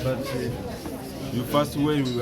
But you first way we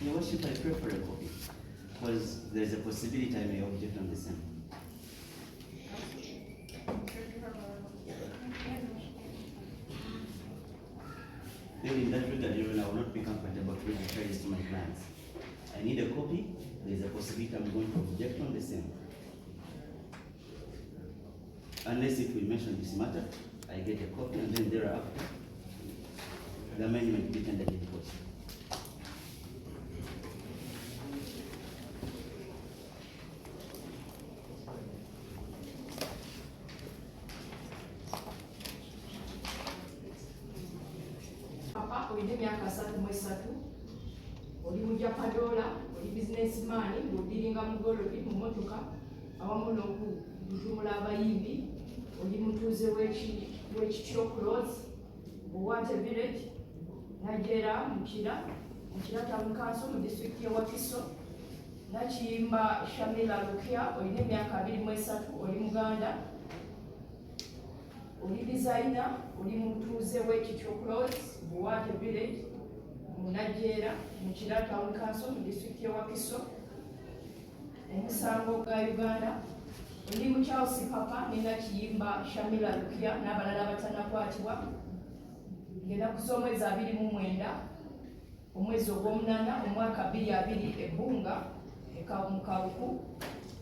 Your Worship, I prefer a copy because there's a possibility I may object on the same. Then in that regard, Your Honor, I will not be comfortable to register this to my clients. I need a copy. There's a possibility I'm going to object on the same. Unless if we mention this matter, I get a copy and then thereafter, the amendment be tendered in court. Olina emyaka 33 oli mujapadola oli businessman ng'odiringa mugolobi mu motoka awamu n'okutumula abayimbi oli mutuuze w'ekityo close Buwate village Najera Mukira Town Council mu district ya Wakiso Nakiyimba Shamila Lukia olina emyaka 23 oli Muganda oli designer oli mutuuze w'ekityo close Buwate village Najera Mukira Town Council mu district ya Wakiso Emisango ga Uganda oli mukyawo Sipapa Nakiyimba Shamila Lukia n'abalala abatanakwatibwa ng'ennaku z'omwezi 29 omwezi ogw'omunana omwaka 2020 ebbunga Mukawuku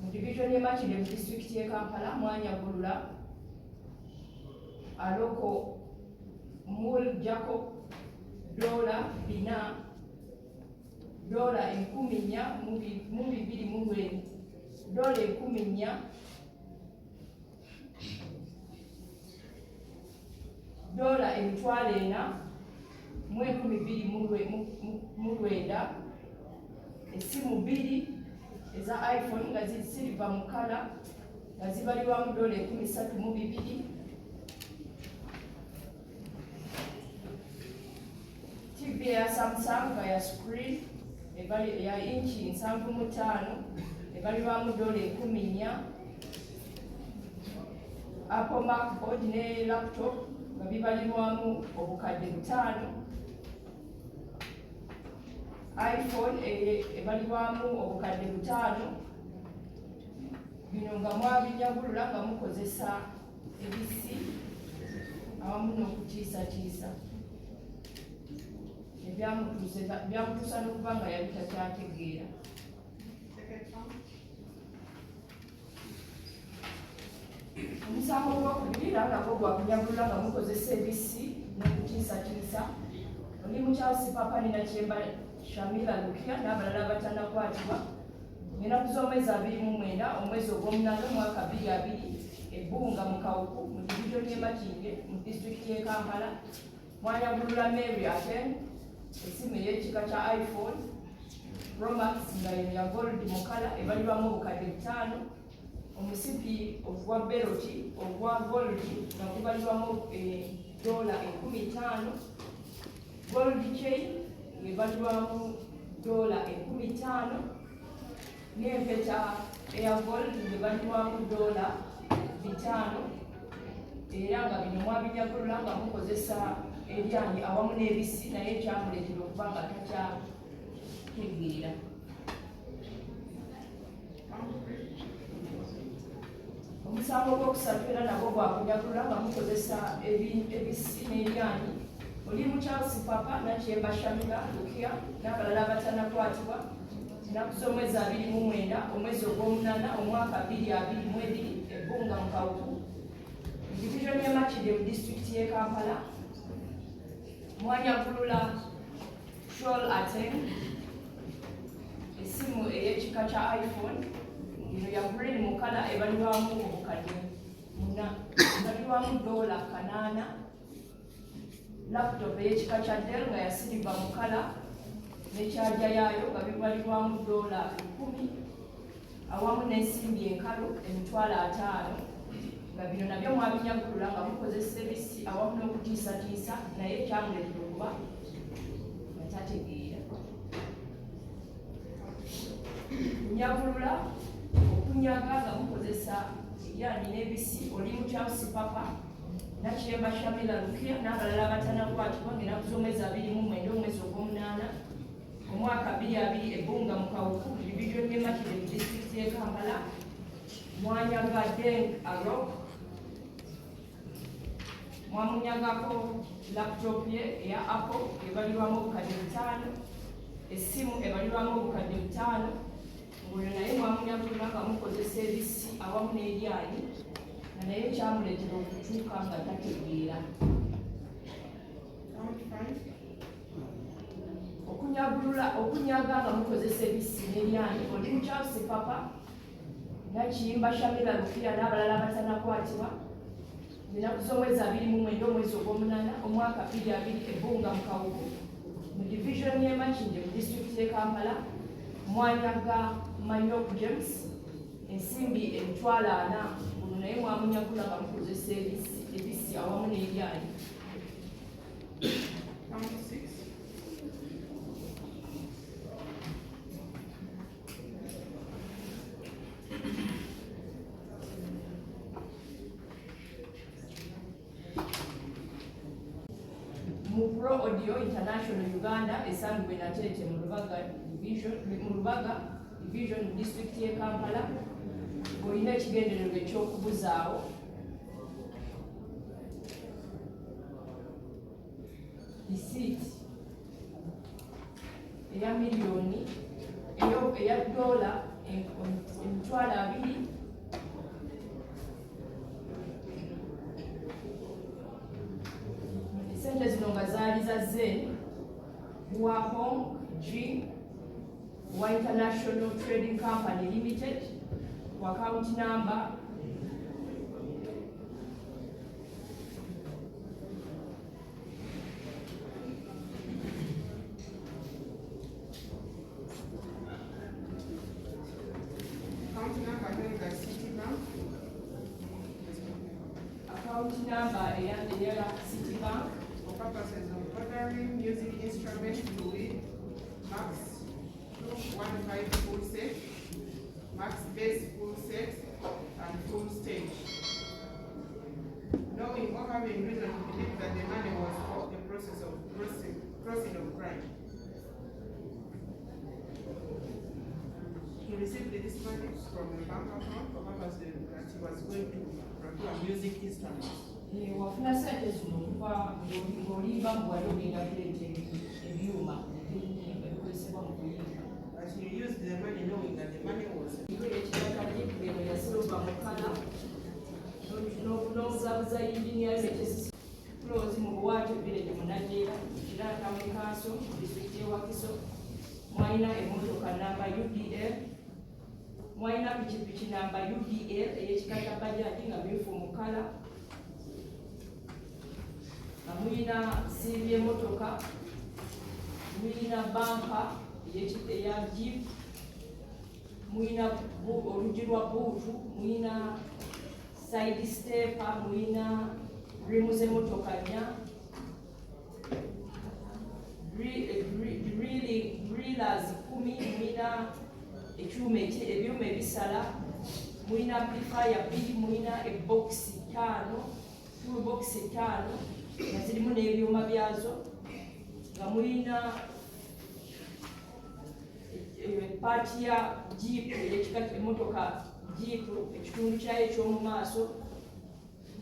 mu division y'e Makindye mu district y'e Kampala Mwanyagulula aloko Mul Jacob $4 $4,400 esimu 2 eza iPhone nga ziri silver mu kala nga zibalibwamu $32. TV ya Samsung nga ya screen ya inchi 7.5 ebalibwamu $14. Apple MacBook ne laptop nga bibalibwamu obukadde $5. iPhone ebalibwamu obukadde $5. Bino nga mwabinyagulula nga mukozesa ebisi awamu n'okutiisatiisa ebyamutuusa n'okuba nga yali takyategeera. Omusango gw'okujiriira nagwo gwakunyagulula nga mukozesa ebisi n'okutiisatiisa. Oli mukyala Sipapa ne Nakyemba Shamila Lukia n'abalala abatanakwatibwa ennaku z'omwezi 29 omwezi ogw'omunaana omwaka 2020 ebbunga mu Kawuku mu divizoni y'e Makindye mu disitulikiti y'e Kampala mwanyagulula Mary Aten essimu ey'ekika kya iPhone Pro Max nga ya gold mu kala ebalibwamu obukadde $5. Omusipi ogwa beloti ogwa gold nga gubalibwamu $15. Gold chain ebalibwamu $15. N'empeta eya gold ebalibwamu $5. Era nga bino mwabinyagulula nga mukozesa ebyanyi awamu n'ebisi naye ekyamuleetera okuba nga takyategeera. Omusango gw'okusatu era nagwo gwakunyagulula nga mukozesa ebisi n'ebyanyi. Oli mukyala Sipapa Nakyemba Shamila Lukia n'abalala abatanakwatibwa ennaku z'omwezi 29 omwezi ogw'omunaana omwaka 2022 ebbunga mu Kawuku mu divizoni y'e Makindye mu disitulikiti y'e Kampala mwanyagulula Shoal Aten essimu ey'ekika kya iPhone eno ya green mu kala ebalibwamu obukadde ebalibwamu $8. Laptop ey'ekika kya Dell nga ya silver mu kala n'ekyaja yaayo nga bibalibwamu $10 awamu n'ensimbi enkalu $5,000 nga bino nabyo mwabinyagulula nga mukozesa ebisi awamu n'okutiisatiisa naye ekyamuleetera okuba nga tategeera. Kunyagulula okunyaga nga mukozesa ebyanyi n'ebisi. Oli mukyala Sipapa Nakyemba Shamila Lukia n'abalala abatanakwatibwa ng'ennaku z'omwezi 29 omwezi ogw'omunaana omwaka 2020 ebbunga mu Kawuku mu divizoni y'e Makindye mu disitulikiti y'e Kampala mwanyaga Deng Arok mwamunyagako laptop ye eya Apple ebalibwamu obukadde $5. Essimu ebalibwamu obukadde $5. Ng'oyo naye mwamunyagulula nga mukozesa ebisi awamu n'ebyanyi nga naye ekyamuleetera okutuuka nga tategeera. Okunyaga nga mukozesa ebisi n'ebyanyi. Oli mukyala Sipapa Nakyemba Shamila Lukia n'abalala abatanakwatibwa ennaku z'omwezi 29 omwezi ogw'omunaana omwaka 2020 ebbunga mu Kawuku mu divizoni y'e Makindye mu disitulikiti y'e Kampala mwanyaga Mayok James ensimbi $40. Guno naye mwamunyagula nga mukozesa ebisi awamu n'ebyanyi. Mu Pro Audio International Uganda esangibwa Nateete mu Lubaga division mu disitulikiti y'e Kampala ng'olina ekigendererwa eky'okubuzaawo risiiti eya miliyoni eya $20,000 Sente zino nga zaali za Zen wa Hong G wa International Trading Company Limited ku account number account number eya City Bank. For purposes of ordering music instruments to win Max 215 full set, Max bass full set, and full stage. Knowing or having reason to believe that the money was for the process of crossing of crime. He received this money from a bank account for purposes that he was going to procure music instruments. Wafuna sente zino okuva ng'olimba mbuwali ogenda kuleeta ebyuma ebikozesebwa mu kuyimba. But he used the money knowing that the money was. Ekiraka gy'ekugendo yasilova mu kala n'obuzabuza engineers close mu Buwaate village mu Najeera, Kiraka mu Kanso, disitulikiti y'e Wakiso. Mwalina emmotoka namba UDL, mwalina pikipiki namba UDL ey'ekika kya bajaji nga mmyufu mu kala. Muyina siibi y'emmotoka, muyina banka eya jeep, muyina oluggi lwa buutu, muyina side stepper, muyina rimu z'emmotoka 4, drillers 10, muyina ebyuma ebisala, muyina amplifier 2, muyina ebox 5, toolbox 5 nga zirimu n'ebyuma byazo, nga muyina paati ya jeep ey'ekika emmotoka jeep ekitundu kyayo eky'omu maaso,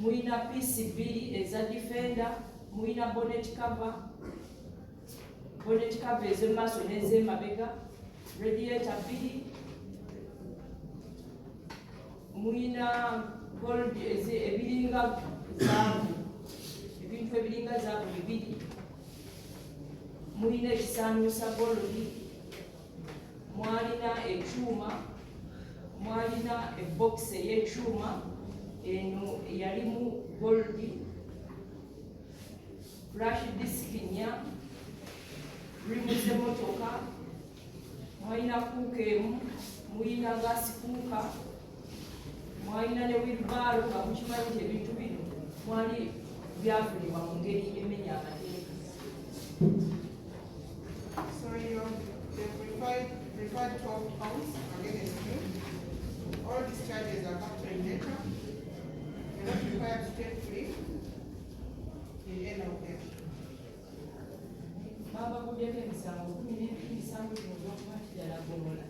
muyina piisi 2 eza defender, muyina bonnet cover ez'emaaso n'ez'emabega, radiator 2, muyina gold ebiringa zaabu, ebintu ebiringa zaabu 2, muyina ekisaanuusa golodi, mwalina ekyuma, mwalina ebox ey'ekyuma eno yalimu goldi, flash disk 4, rimu z'emmotoka, mwalina kuuka emu, muyina gas kuuka, mwalina ne wheelbarrow nga mukimanyi nti ebintu bino mwali byafunibwa mu ngeri emenya amateeka. So the preferred 12 pounds against you. All these charges are captured later. You're not required to take free in any of them. Babaguddeko emisango 12 emisango gino gy'okuba ddala gomola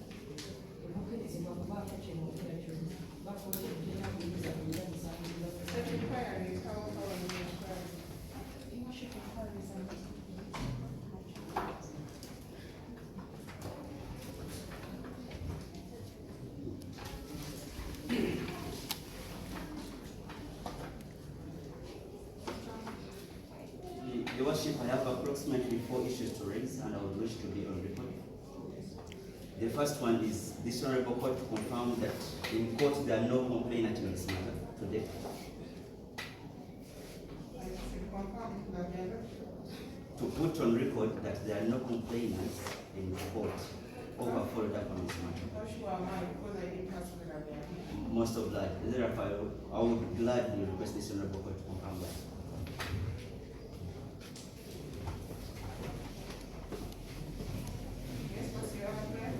ebukkirizibwa kubaako kyemukira kyonna bakoze ebigenda kuyiza kuyiza misango The required is how you require. Your Worship, I have approximately 4 issues to raise and I would wish to be on record. The first one is this honorable court to confirm that in court there are no complainant in this matter today. To put on record that there are no complainants in court over followed up on this matter. How sure am I? Because I didn't ask whether they are. Most of that. Therefore, I would gladly request this honorable court to confirm that. Yes, what's your other prayer?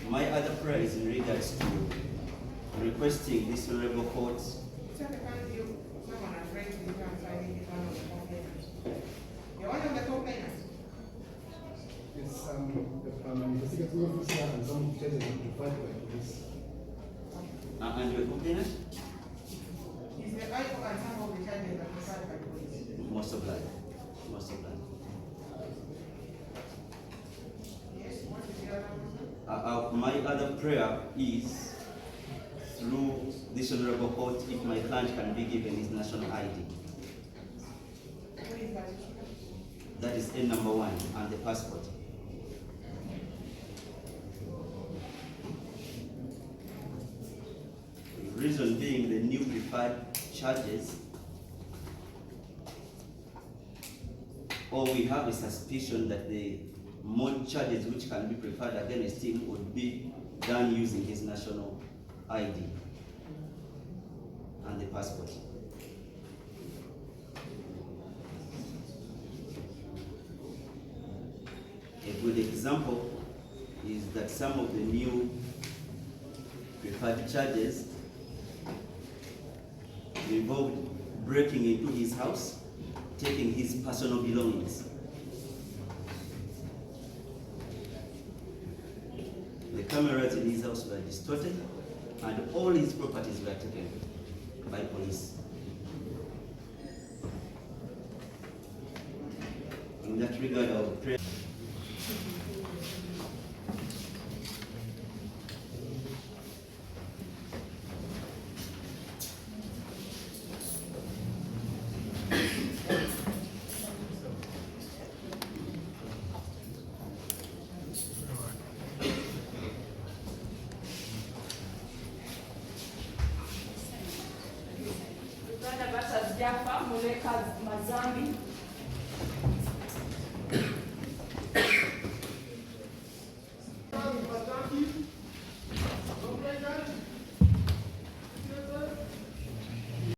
My other prayer is in regards to requesting this honorable court. Someone has raised the hand signing is one of the complainants. You're one of the complainants. Yes, the executive officer and some judges have referred by police. And your complainant? Is the IO and some of the charges are preferred by police? Most of that. Most of that. Yes, what is the other one? My other prayer is through this honorable court, if my client can be given his national ID. What is that issue? That is N number 1 and the passport. Reason being the new preferred charges, or we have a suspicion that the more charges which can be preferred against him would be done using his national ID and the passport. good example is that some of the new preferred charges involved breaking into his house, taking his personal belongings. The cameras in his house were distorted and all his properties were taken by police. In that regard, I would pray. Uganda versus Jaffa, Muleka Mazambi.